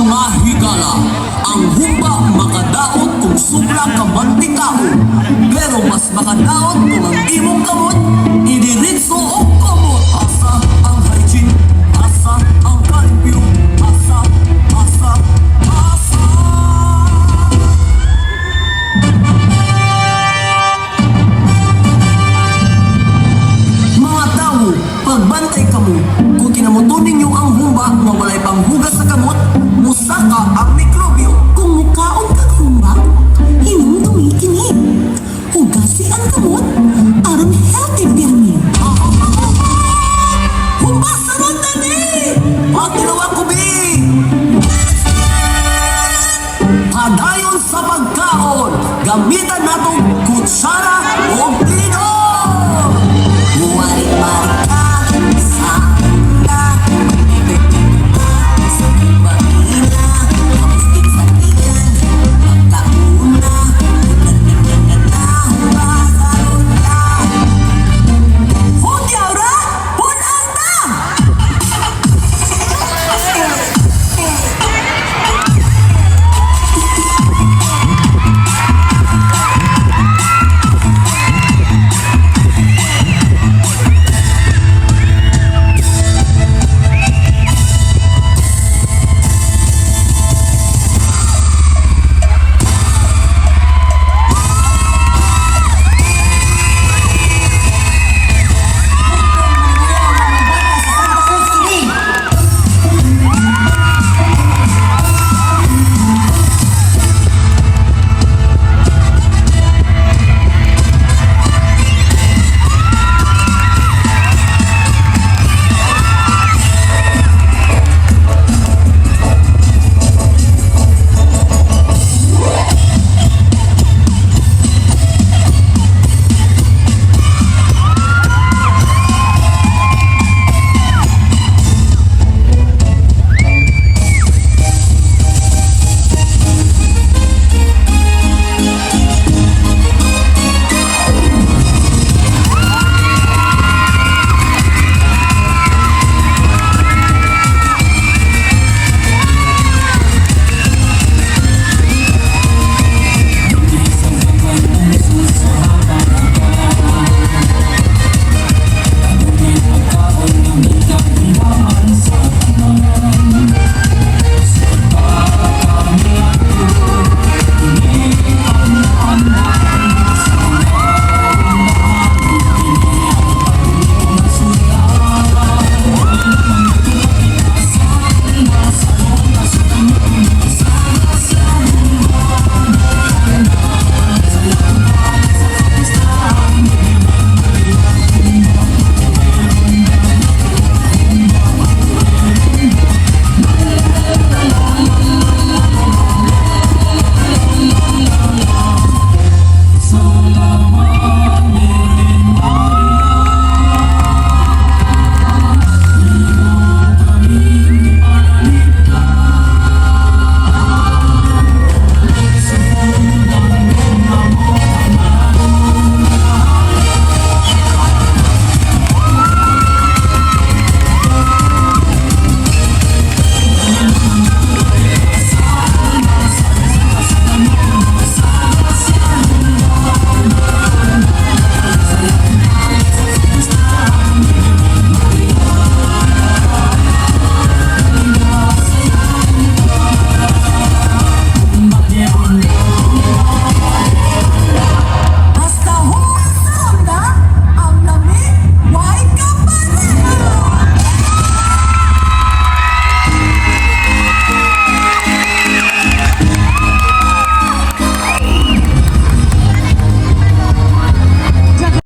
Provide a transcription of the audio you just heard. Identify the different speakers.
Speaker 1: mga higala. Ang humba makadaot kung sobra ka mantikao. Pero mas makadaot kung ang imong kamot idiritso o kamot. Asa ang hygiene, asa ang kalimpyo, asa, asa, asa. Mga tao, pagbantay kamo. Kung kinamuto ninyo ang humba nga walay panghugas sa kamot, musaka ang mikrobyo.
Speaker 2: Kung mukaon kag humba, hinumdumi kini. Hugasi ang kamot, aron healthy pirmi.
Speaker 1: Humba sa ronda ni! Pagtulawa ko, bi! Padayon sa pagkaon, gamitan natong kutsara